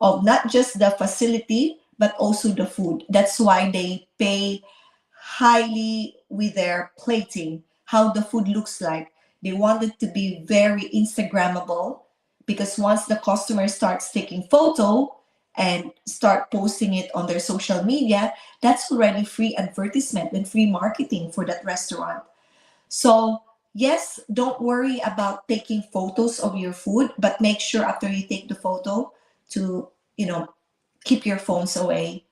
of not just the facility, but also the food. That's why they pay highly with their plating, how the food looks like. They want it to be very Instagrammable because once the customer starts taking photo and start posting it on their social media, that's already free advertisement and free marketing for that restaurant. So yes, don't worry about taking photos of your food, but make sure after you take the photo to, keep your phones away.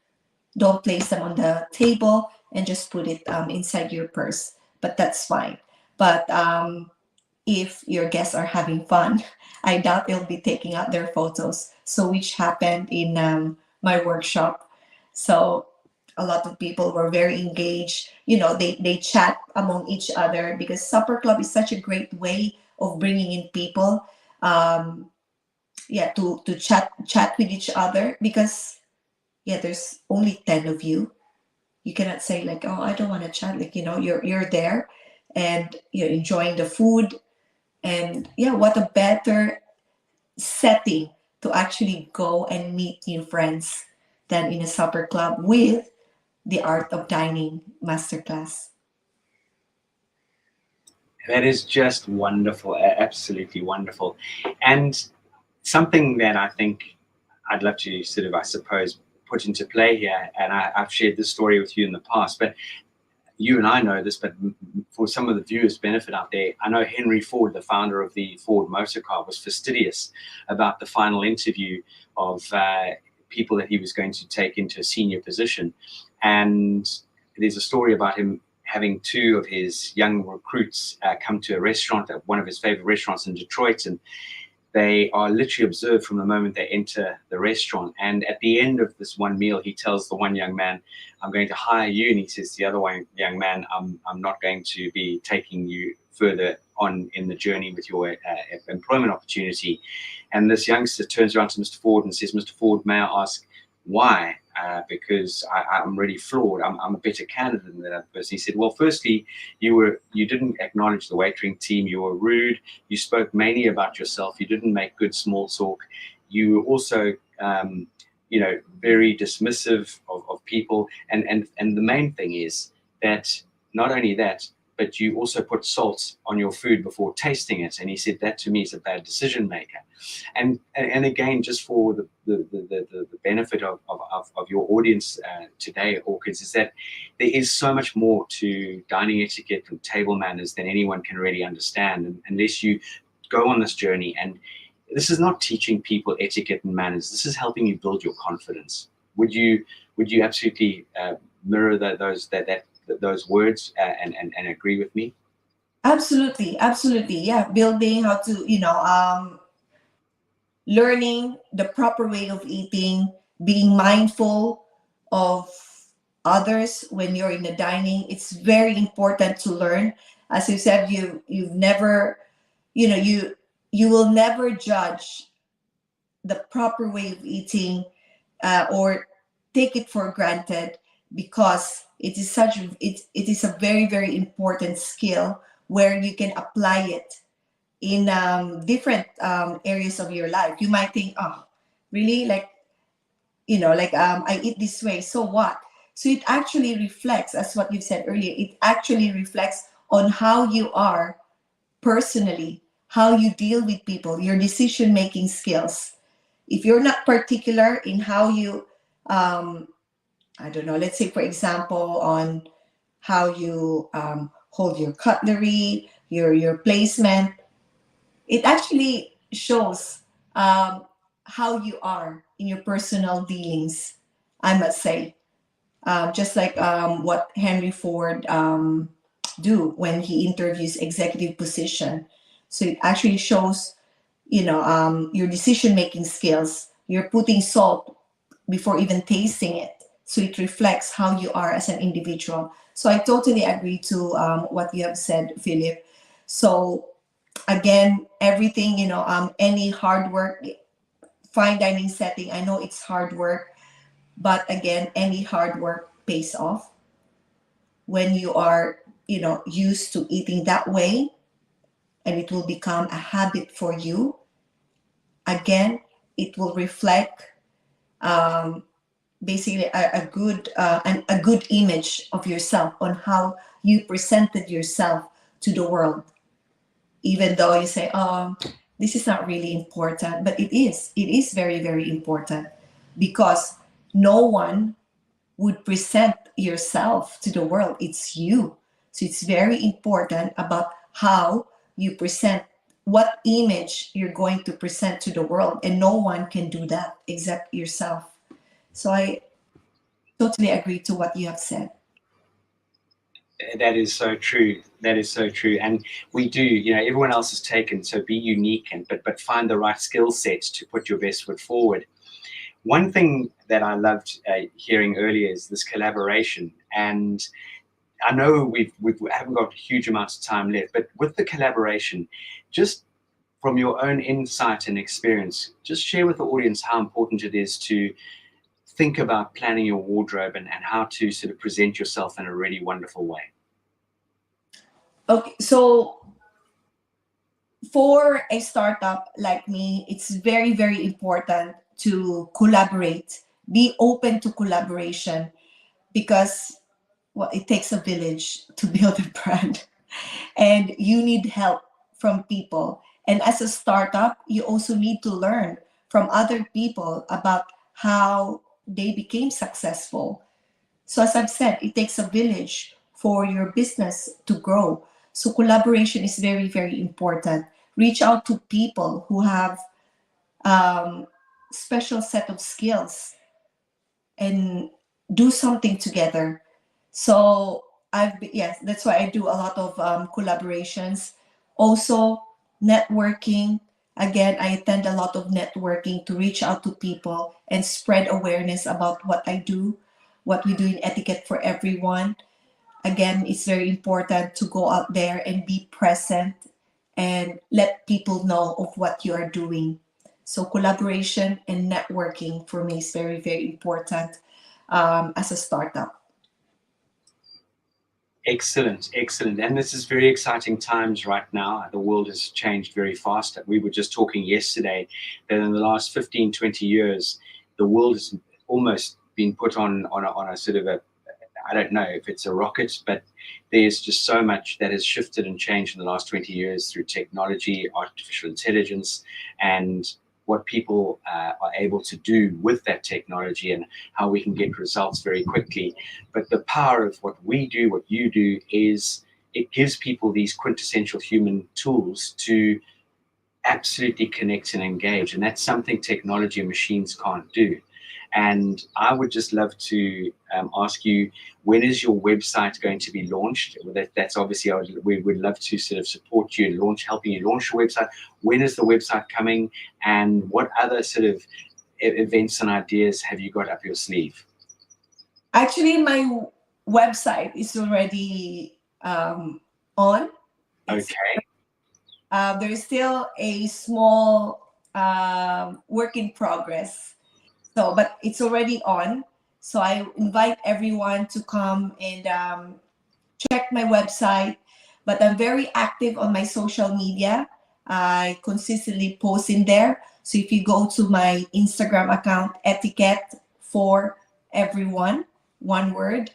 Don't place them on the table and just put it inside your purse. But that's fine. But if your guests are having fun, I doubt they'll be taking out their photos. So which happened in my workshop. So a lot of people were very engaged. They chat among each other because supper club is such a great way of bringing in people. To chat with each other, because there's only 10 of you. You cannot say like, oh, I don't want to chat. Like, you're there and you're enjoying the food. And what a better setting to actually go and meet new friends than in a supper club with the Art of Dining masterclass. That is just wonderful, absolutely wonderful. And something that I think I'd love to sort of, I suppose, put into play here, and I've shared this story with you in the past, but you and I know this, but for some of the viewers' benefit out there, I know Henry Ford, the founder of the Ford motor car, was fastidious about the final interview of people that he was going to take into a senior position. And there's a story about him having two of his young recruits come to a restaurant, one of his favorite restaurants in Detroit, and they are literally observed from the moment they enter the restaurant. And at the end of this one meal, he tells the one young man, I'm going to hire you. And he says to the other one young man, I'm not going to be taking you further on in the journey with your employment opportunity. And this youngster turns around to Mr. Ford and says, Mr. Ford, may I ask why? Because I'm really flawed. I'm a better candidate than that person. He said, well, firstly, you didn't acknowledge the waitering team. You were rude. You spoke mainly about yourself. You didn't make good small talk. You were also, very dismissive of people. And the main thing is that not only that, but you also put salt on your food before tasting it. And he said that to me is a bad decision maker. And again, just for the benefit of your audience today, Orchids, is that there is so much more to dining etiquette and table manners than anyone can really understand, and unless you go on this journey. And this is not teaching people etiquette and manners. This is helping you build your confidence. Would you absolutely mirror those words and agree with me? Absolutely. Yeah. Building how to, learning the proper way of eating, being mindful of others when you're in the dining. It's very important to learn. As you said, you've never, you will never judge the proper way of eating or take it for granted, because it is a very, very important skill where you can apply it in different areas of your life. You might think, oh, really? I eat this way, so what? So it actually reflects, as what you said earlier, it actually reflects on how you are personally, how you deal with people, your decision-making skills. If you're not particular in how you, I don't know, let's say, for example, on how you hold your cutlery, your placement, it actually shows how you are in your personal dealings, I must say. Just like what Henry Ford do when he interviews executive position. So it actually shows, your decision-making skills. You're putting salt before even tasting it. So it reflects how you are as an individual. So I totally agree to what you have said, Philip. So again, everything, any hard work, fine dining setting, I know it's hard work, but again, any hard work pays off when you are, used to eating that way, and it will become a habit for you. Again, it will reflect basically a good image of yourself, on how you presented yourself to the world. Even though you say, oh, this is not really important, but it is very, very important, because no one would present yourself to the world. It's you. So it's very important about how you present, what image you're going to present to the world, and no one can do that except yourself. So I totally agree to what you have said. That is so true. That is so true. And we do, you know, everyone else is taken. So be unique, and but find the right skill sets to put your best foot forward. One thing that I loved hearing earlier is this collaboration. And I know we haven't got huge amounts of time left, but with the collaboration, just from your own insight and experience, just share with the audience how important it is to think about planning your wardrobe, and how to sort of present yourself in a really wonderful way. Okay, so for a startup like me, it's very, very important to collaborate, be open to collaboration, because, well, it takes a village to build a brand, and you need help from people. And as a startup, you also need to learn from other people about how they became successful. So as I've said, it takes a village for your business to grow. So collaboration is very, very important. Reach out to people who have special set of skills and do something together. So yes, that's why I do a lot of collaborations. Also, networking. Again, I attend a lot of networking to reach out to people and spread awareness about what I do, what we do in Etiquette for Everyone. Again, it's very important to go out there and be present and let people know of what you are doing. So collaboration and networking for me is very, very important as a startup. Excellent, excellent. And this is very exciting times right now. The world has changed very fast. We were just talking yesterday that in the last 15, 20 years, the world has almost been put on a sort of a, I don't know if it's a rocket, but there's just so much that has shifted and changed in the last 20 years through technology, artificial intelligence, and what people are able to do with that technology, and how we can get results very quickly. But the power of what we do, what you do, is it gives people these quintessential human tools to absolutely connect and engage. And that's something technology and machines can't do. And I would just love to ask you, when is your website going to be launched? That's obviously, we would love to sort of support you and helping you launch your website. When is the website coming, and what other sort of events and ideas have you got up your sleeve? Actually, my website is already on. Okay. There is still a small work in progress. So, but it's already on. So I invite everyone to come and check my website. But I'm very active on my social media. I consistently post in there. So if you go to my Instagram account, Etiquette for Everyone, one word,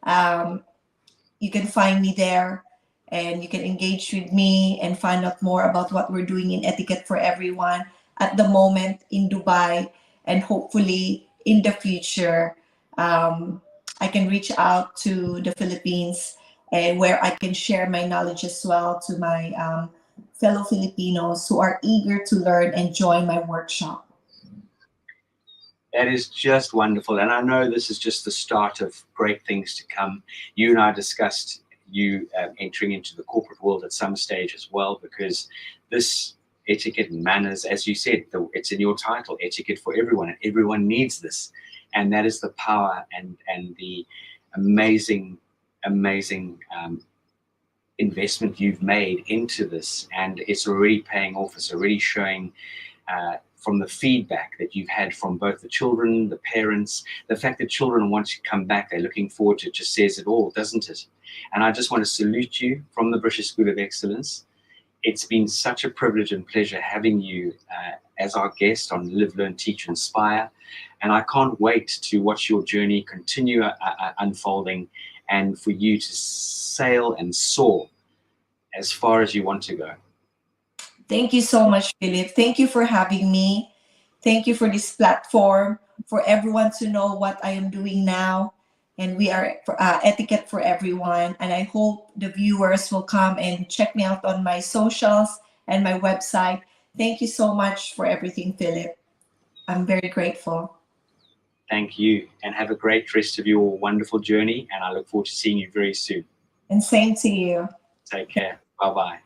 you can find me there, and you can engage with me and find out more about what we're doing in Etiquette for Everyone at the moment in Dubai. And hopefully in the future, I can reach out to the Philippines, where I can share my knowledge as well to my fellow Filipinos who are eager to learn and join my workshop. That is just wonderful. And I know this is just the start of great things to come. You and I discussed you entering into the corporate world at some stage as well, because this etiquette and manners, as you said, it's in your title, Etiquette for Everyone, and everyone needs this. And that is the power and the amazing investment you've made into this. And it's already paying off. It's already showing from the feedback that you've had from both the children, the parents, the fact that children want to come back, they're looking forward to it, just says it all, doesn't it? And I just want to salute you from the British School of Excellence. It's been such a privilege and pleasure having you as our guest on Live, Learn, Teach, Inspire. And I can't wait to watch your journey continue unfolding, and for you to sail and soar as far as you want to go. Thank you so much, Philip. Thank you for having me. Thank you for this platform, for everyone to know what I am doing now. And we are Etiquette for Everyone. And I hope the viewers will come and check me out on my socials and my website. Thank you so much for everything, Philip. I'm very grateful. Thank you, and have a great rest of your wonderful journey. And I look forward to seeing you very soon. And same to you. Take care. Bye-bye.